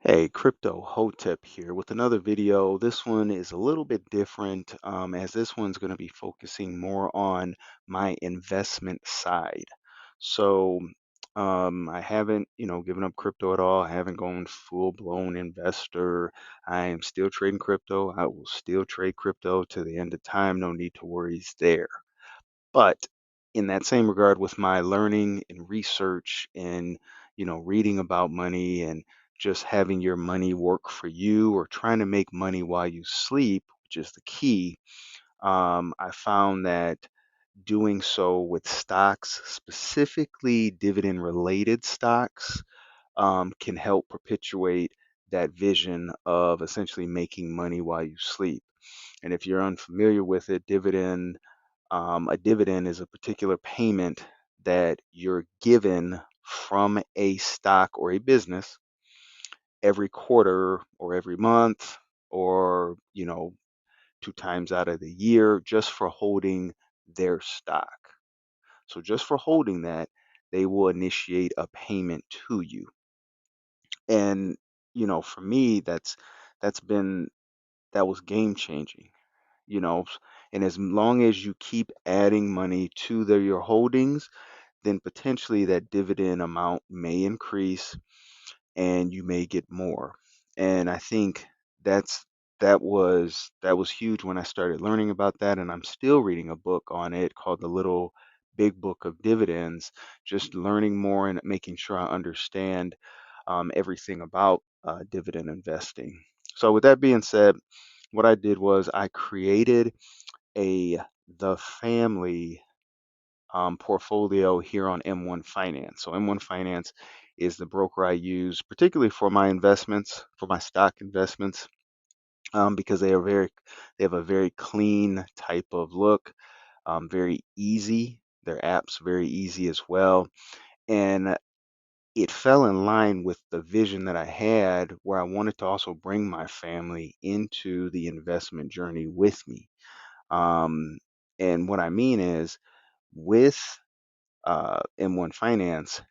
Hey, Crypto Hotep here with another video. This one is a little bit different, as this one's going to be focusing more on my investment side. So, I haven't, given up crypto at all. I haven't gone full-blown investor. I am still trading crypto. I will still trade crypto to the end of time. No need to worries there. But in that same regard, with my learning and research and, reading about money and just having your money work for you or trying to make money while you sleep, which is the key, I found that doing so with stocks, specifically dividend related stocks, can help perpetuate that vision of essentially making money while you sleep. And if you're unfamiliar with it, a dividend is a particular payment that you're given from a stock or a business every quarter or every month or, two times out of the year just for holding their stock. So just for holding that, they will initiate a payment to you. And, for me, that's been that was game changing, you know. And as long as you keep adding money to your holdings, then potentially that dividend amount may increase and you may get more. And I think that's that was huge when I started learning about that, and I'm still reading a book on it called The Little Big Book of Dividends, just learning more and making sure I understand everything about dividend investing. So with that being said, what I did was I created a the family portfolio here on M1 Finance. So M1 Finance is the broker I use, particularly for my investments, for my stock investments, because they have a very clean type of look, very easy. Their app's very easy as well, and it fell in line with the vision that I had, where I wanted to also bring my family into the investment journey with me. Um, and what I mean is, with M1 Finance,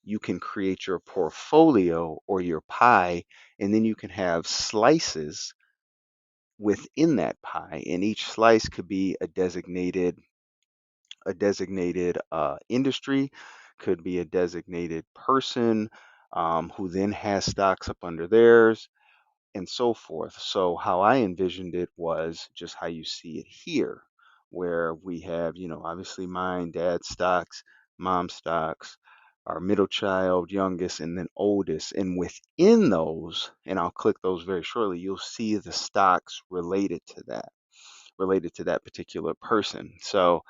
you can create your portfolio or your pie, and then you can have slices within that pie, and each slice could be a designated industry, could be a designated person who then has stocks up under theirs, and so forth. So how I envisioned it was just how you see it here, where we have, obviously mine, dad's stocks, mom's stocks, our middle child, youngest, and then oldest. And within those, and I'll click those very shortly, you'll see the stocks related to that particular person. So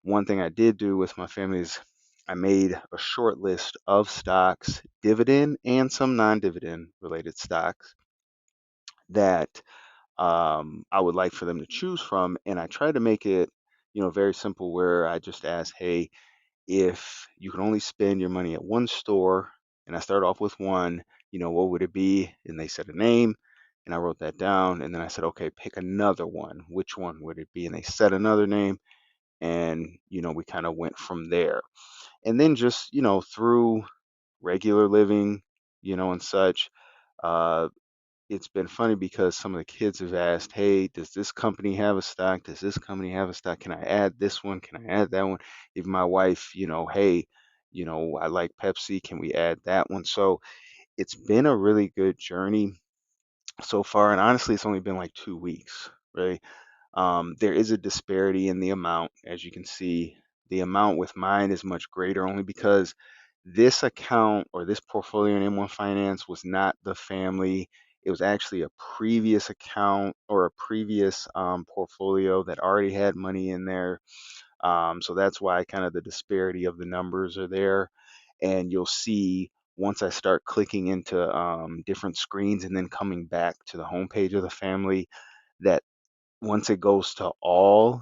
one thing I did do with my family is I made a short list of stocks, dividend and some non-dividend related stocks that I would like for them to choose from. And I try to make it, very simple where I just ask, hey, if you can only spend your money at one store, and I start off with one, what would it be? And they said a name, and I wrote that down. And then I said, okay, pick another one. Which one would it be? And they said another name, and, we kind of went from there. And then just, through regular living, and such. Uh, it's been funny because some of the kids have asked, hey, does this company have a stock? Does this company have a stock? Can I add this one? Can I add that one? Even my wife, hey, I like Pepsi. Can we add that one? So it's been a really good journey so far. And honestly, it's only been like 2 weeks, right? There is a disparity in the amount, as you can see. The amount with mine is much greater only because this account or this portfolio in M1 Finance was not the family. It was actually a previous account or a previous portfolio that already had money in there. So that's why kind of the disparity of the numbers are there. And you'll see once I start clicking into different screens and then coming back to the homepage of the family, that once it goes to all,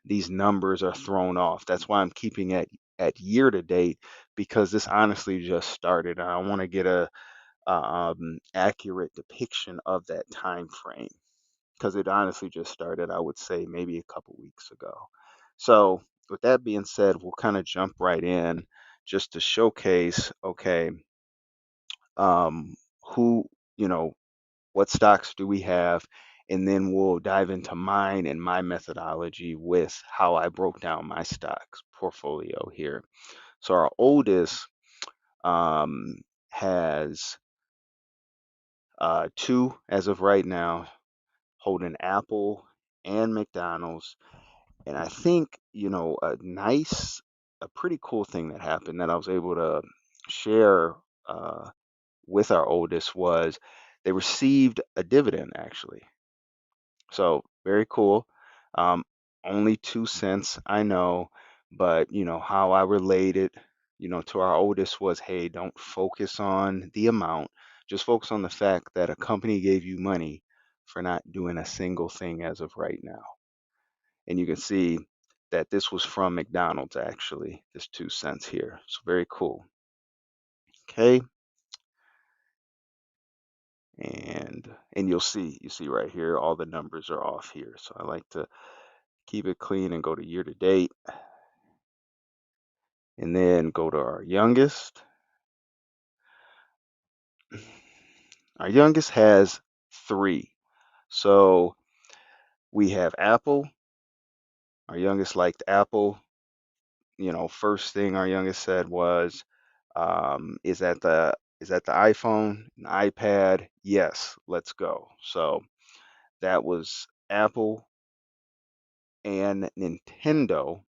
these numbers are thrown off. That's why I'm keeping it at year to date, because this honestly just started. And I want to get a accurate depiction of that time frame, because it honestly just started, I would say maybe a couple weeks ago. So with that being said, we'll kind of jump right in just to showcase, okay, um, who you know, what stocks do we have? And then we'll dive into mine and my methodology with how I broke down my stocks portfolio here. So our oldest um, has two as of right now, holding Apple and McDonald's. And I think, a pretty cool thing that happened that I was able to share uh, with our oldest was they received a dividend actually. So very cool. Um, Only 2 cents, I know, but how I related, to our oldest was, hey, don't focus on the amount, just focus on the fact that a company gave you money for not doing a single thing as of right now. And you can see that this was from McDonald's actually, this 2 cents here. So very cool. Okay. And you see right here, all the numbers are off here. So I like to keep it clean and go to year to date and then go to our youngest. Our youngest has three. So we have Apple. Our youngest liked Apple. First thing our youngest said was, is that the iPhone, an iPad? Yes, let's go. So that was Apple and Nintendo,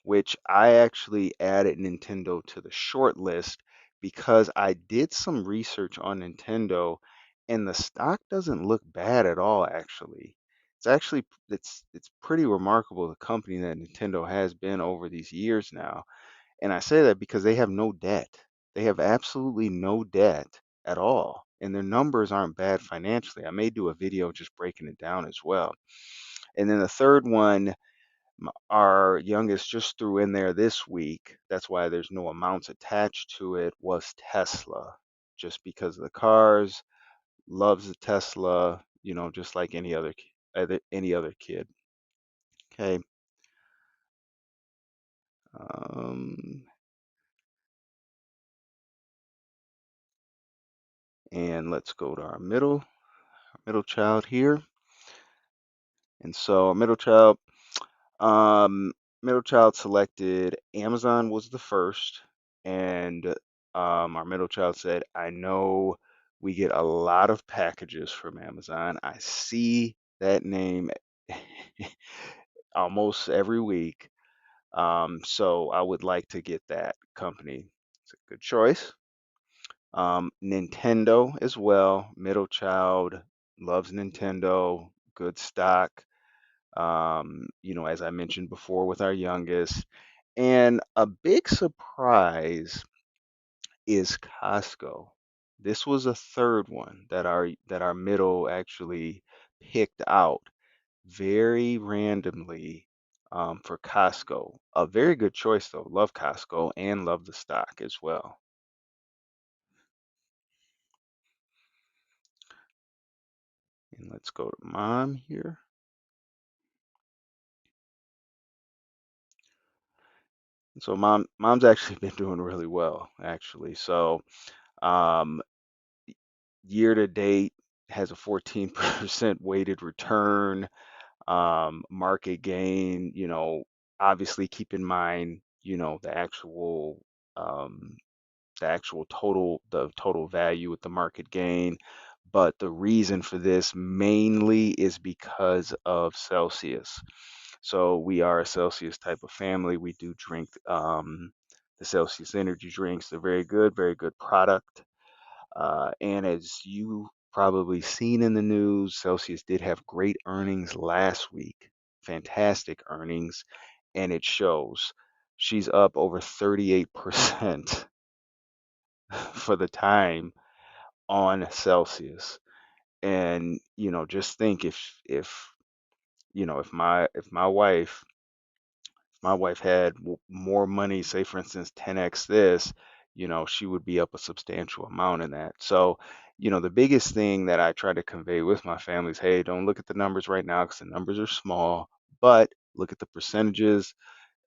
which I actually added Nintendo to the short list because I did some research on Nintendo and the stock doesn't look bad at all, actually. It's pretty remarkable the company that Nintendo has been over these years now. And I say that because they have no debt. They have absolutely no debt at all. And their numbers aren't bad financially. I may do a video just breaking it down as well. And then the third one, our youngest just threw in there this week. That's why there's no amounts attached to it, was Tesla. Just because of the cars, loves the Tesla, just like any other kid. Okay. Um, and let's go to our middle child here. And so our um, middle child selected Amazon was the first, and our middle child said, I know we get a lot of packages from Amazon. I see that name almost every week. So I would like to get that company. It's a good choice. Nintendo as well. Middle child loves Nintendo, good stock. As I mentioned before with our youngest. And a big surprise is Costco. This was a third one that our middle actually picked out very randomly for Costco. A very good choice though. Love Costco and love the stock as well. And let's go to mom here. So mom's actually been doing really well actually. So um, year to date has a 14% weighted return, market gain, obviously keep in mind, um, the actual total value with the market gain. But the reason for this mainly is because of Celsius. So we are a Celsius type of family. We do drink the Celsius energy drinks. They're very good product. And as you probably seen in the news, Celsius did have great earnings last week, fantastic earnings, and it shows. She's up over 38% for the time on Celsius. And just think if my wife had more money, say for instance 10x this, she would be up a substantial amount in that. So, the biggest thing that I try to convey with my family is, hey, don't look at the numbers right now because the numbers are small, but look at the percentages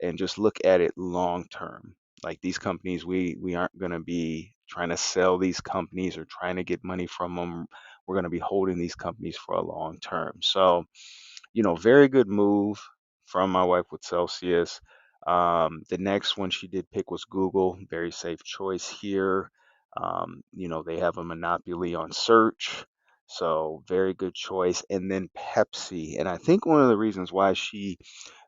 and just look at it long term. Like these companies, we aren't going to be trying to sell these companies or trying to get money from them. We're going to be holding these companies for a long term. So, very good move from my wife with Celsius. The next one she did pick was Google. Very safe choice here. They have a monopoly on search. So very good choice. And then Pepsi. And I think one of the reasons why she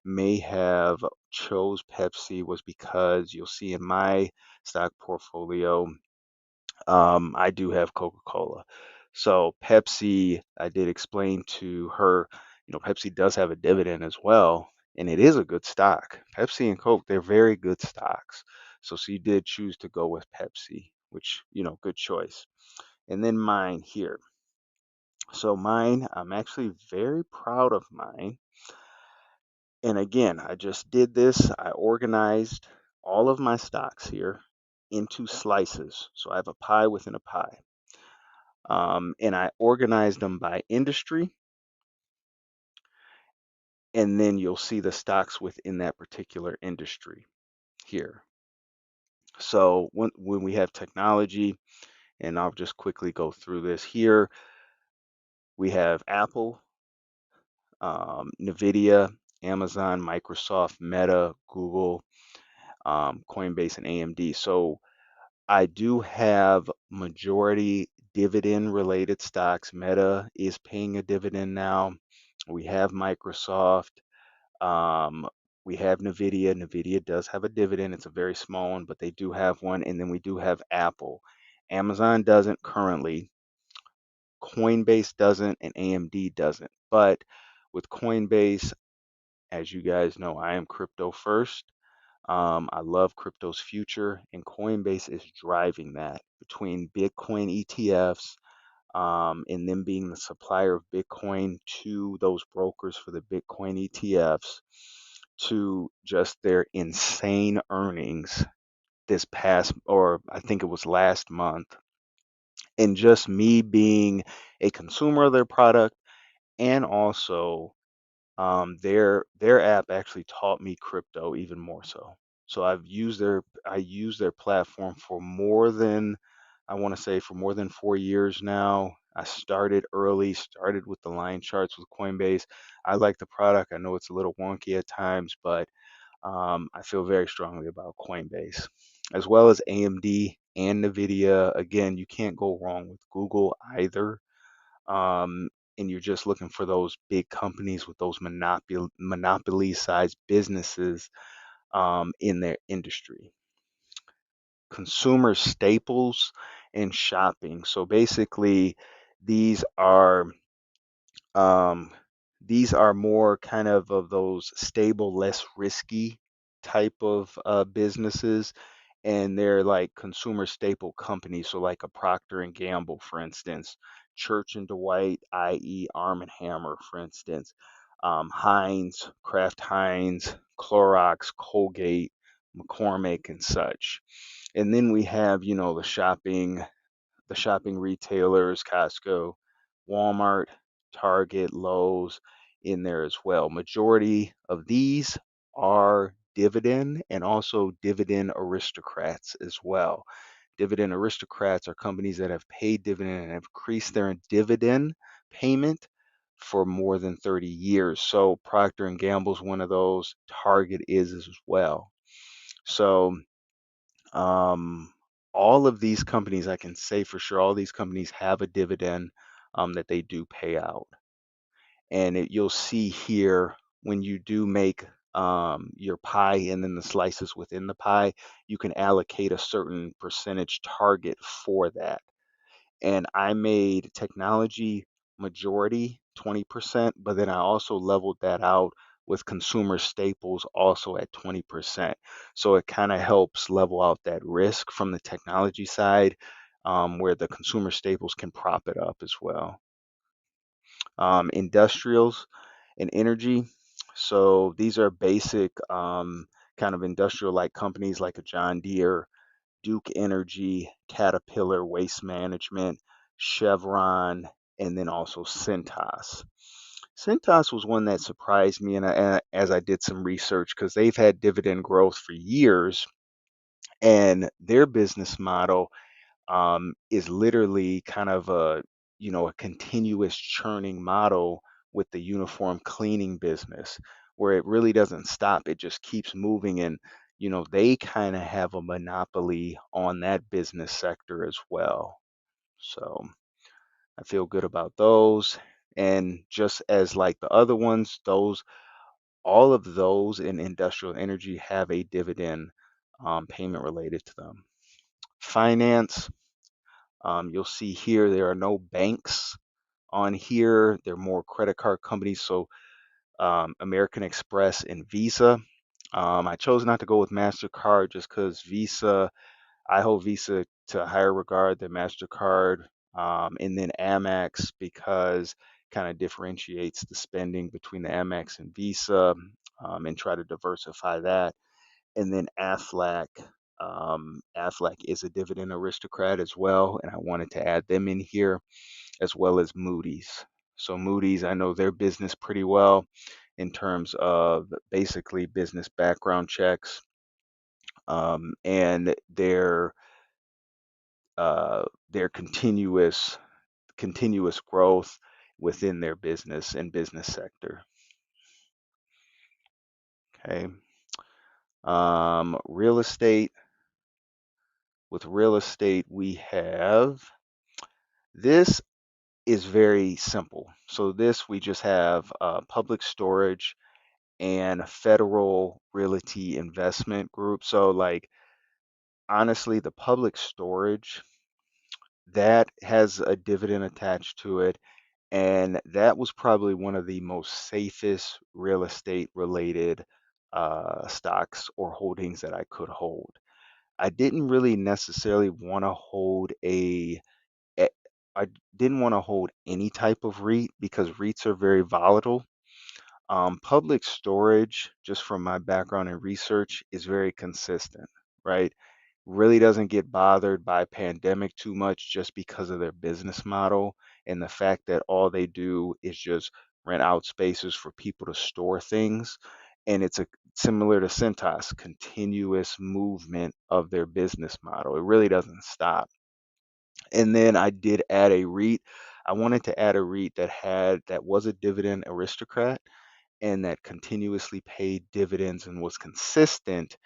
may have chose Pepsi was because you'll see in my stock portfolio, I do have Coca-Cola. So Pepsi, I did explain to her, Pepsi does have a dividend as well, and it is a good stock. Pepsi and Coke, they're very good stocks. So she did choose to go with Pepsi, which, good choice. And then mine here. So mine, I'm actually very proud of mine. And again, I just did this. I organized all of my stocks here into slices. So I have a pie within a pie. And I organized them by industry, and then you'll see the stocks within that particular industry here. So when we have technology, and I'll just quickly go through this here, we have Apple, Nvidia, Amazon, Microsoft, Meta, Google, Coinbase, and AMD. So I do have majority dividend related stocks. Meta is paying a dividend now. We have Microsoft. Um, we have Nvidia. Nvidia does have a dividend. It's a very small one, but they do have one. And then we do have Apple. Amazon doesn't currently. Coinbase doesn't, and AMD doesn't. But with Coinbase, as you guys know, I am crypto first. I love crypto's future, and Coinbase is driving that between Bitcoin ETFs, and them being the supplier of Bitcoin to those brokers for the Bitcoin ETFs, to just their insane earnings this past, or I think it was last month, and just me being a consumer of their product, and also their app actually taught me crypto even more so. So I use their platform for more than, I want to say, for more than 4 years now. I started early, started with the line charts with Coinbase. I like the product. I know it's a little wonky at times, but I feel very strongly about Coinbase, as well as AMD and NVIDIA. Again, you can't go wrong with Google either. um, and you're just looking for those big companies with those monopoly sized businesses in their industry. Consumer staples and shopping. So basically, these are um, these are more kind of those stable, less risky type of businesses, and they're like consumer staple companies. So like a Procter and Gamble, for instance, Church and Dwight, i.e. Arm and Hammer, for instance, Heinz, Kraft Heinz, Clorox, Colgate, McCormick, and such. And then we have, the shopping retailers, Costco, Walmart, Target, Lowe's in there as well. Majority of these are dividend, and also dividend aristocrats as well. Dividend aristocrats are companies that have paid dividend and have increased their dividend payment for more than 30 years. So Procter and Gamble is one of those. Target is as well. So um, all of these companies, I can say for sure, all these companies have a dividend that they do pay out. And you'll see here when you do make your pie and then the slices within the pie, you can allocate a certain percentage target for that. And I made technology majority 20%, but then I also leveled that out with consumer staples also at 20%. So it kind of helps level out that risk from the technology side, where the consumer staples can prop it up as well. Industrials and energy. So these are basic kind of industrial like companies like a John Deere, Duke Energy, Caterpillar Waste Management, Chevron, and then also Cintas. Cintas was one that surprised me, and as I did some research, because they've had dividend growth for years, and their business model, is literally kind of a, a continuous churning model with the uniform cleaning business where it really doesn't stop. It just keeps moving. And, they kind of have a monopoly on that business sector as well. So I feel good about those. And just as like the other ones, all of those in industrial energy have a dividend payment related to them. Finance, you'll see here there are no banks on here. They're more credit card companies. So American Express and Visa. I chose not to go with MasterCard just because I hold Visa to a higher regard than MasterCard. And then Amex because kind of differentiates the spending between the Amex and Visa, and try to diversify that. And then Aflac. Aflac is a dividend aristocrat as well, and I wanted to add them in here as well as Moody's. So Moody's, I know their business pretty well in terms of basically business background checks, and their continuous growth within their business and business sector. Okay. Real estate. With real estate, we have this is very simple. So this we just have public storage and Federal Realty Investment Group. So like honestly, the public storage that has a dividend attached to it, and that was probably one of the most safest real estate related stocks or holdings that I could hold. I didn't really necessarily want to hold a I didn't want to hold any type of REIT because REITs are very volatile. Public storage, just from my background in research, is very consistent, right? Really doesn't get bothered by pandemic too much just because of their business model and the fact that all they do is just rent out spaces for people to store things. And it's a similar to Cintas, continuous movement of their business model. It really doesn't stop. And then I did add a REIT. I wanted to add a REIT that was a dividend aristocrat and that continuously paid dividends and was consistent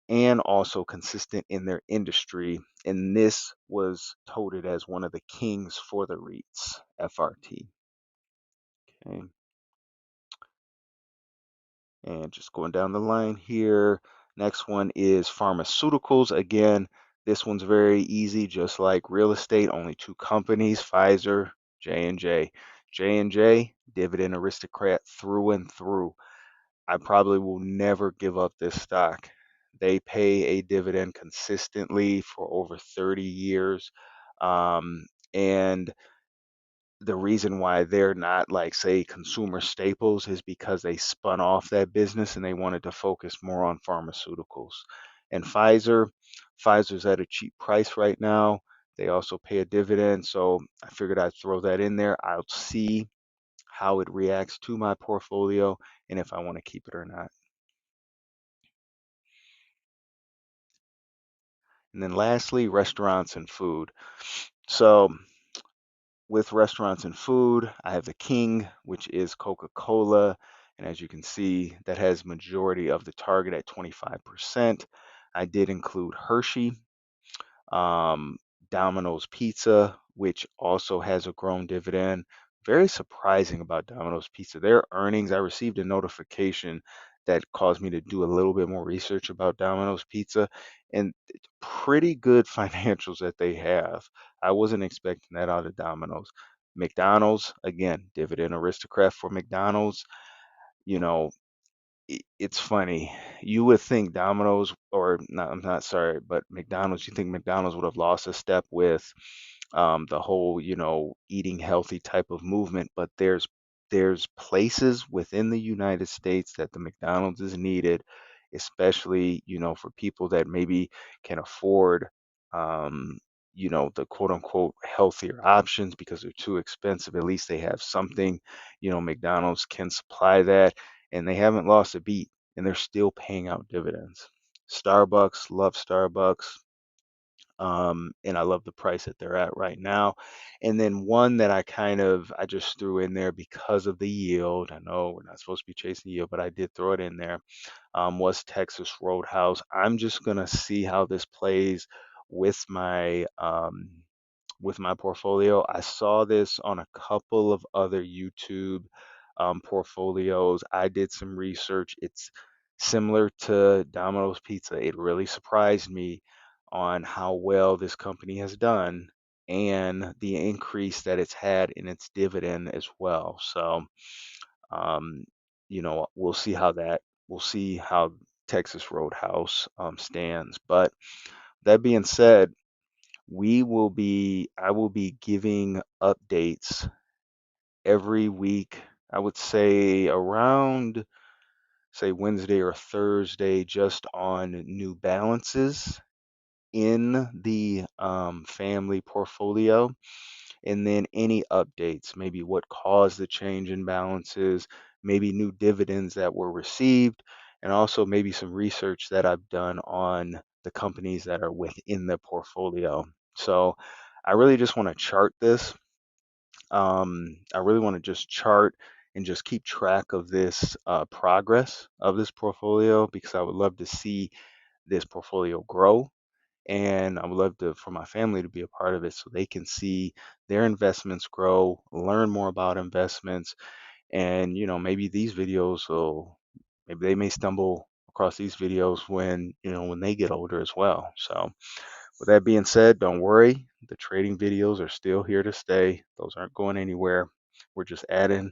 and also consistent in their industry. And this was touted as one of the kings for the REITs, FRT. Okay. And just going down the line here. Next one is pharmaceuticals. Again, this one's very easy, just like real estate, only two companies, Pfizer, J&J. J&J, dividend aristocrat through and through. I probably will never give up this stock. They pay a dividend consistently for over 30 years. And the reason why they're not like, say, consumer staples is because they spun off that business and they wanted to focus more on pharmaceuticals. And Pfizer's at a cheap price right now. They also pay a dividend. So I figured I'd throw that in there. I'll see how it reacts to my portfolio and if I want to keep it or not. And then lastly, restaurants and food. So with restaurants and food, I have the king, which is Coca-Cola. And as you can see, that has majority of the target at 25%. I did include Hershey, um, Domino's Pizza, which also has a grown dividend. Very surprising about Domino's Pizza. Their earnings, I received a notification that caused me to do a little bit more research about Domino's Pizza, and it's pretty good financials that they have. I wasn't expecting that out of Domino's. McDonald's, again, dividend aristocrat for McDonald's. You know, it's funny. You would think Domino's, or not, I'm not sorry, but McDonald's, you think McDonald's would have lost a step with the whole, eating healthy type of movement, but there's places within the United States that the McDonald's is needed, especially, for people that maybe can afford the quote unquote healthier options because they're too expensive. At least they have something, McDonald's can supply that, and they haven't lost a beat, and they're still paying out dividends. Starbucks, love Starbucks. And I love the price that they're at right now. And then one that I just threw in there because of the yield. I know we're not supposed to be chasing yield, but I did throw it in there. Was Texas Roadhouse. I'm just gonna see how this plays with my portfolio. I saw this on a couple of other YouTube portfolios. I did some research. It's similar to Domino's Pizza. It really surprised me on how well this company has done and the increase that it's had in its dividend as well. So, um, we'll see how Texas Roadhouse stands. But that being said, I will be giving updates every week. I would say around, say, Wednesday or Thursday, just on new balances in the family portfolio, and then any updates, maybe what caused the change in balances, maybe new dividends that were received, and also maybe some research that I've done on the companies that are within the portfolio. So I really just want to chart this. I really want to just chart and just keep track of this progress of this portfolio, because I would love to see this portfolio grow, and I would love to for my family to be a part of it so they can see their investments grow, learn more about investments, and maybe these videos will maybe they may stumble across these videos when they get older as well. So with that being said, don't worry, the trading videos are still here to stay. Those aren't going anywhere. We're just adding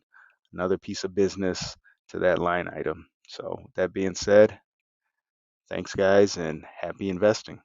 another piece of business to that line item. So with that being said, thanks guys and happy investing.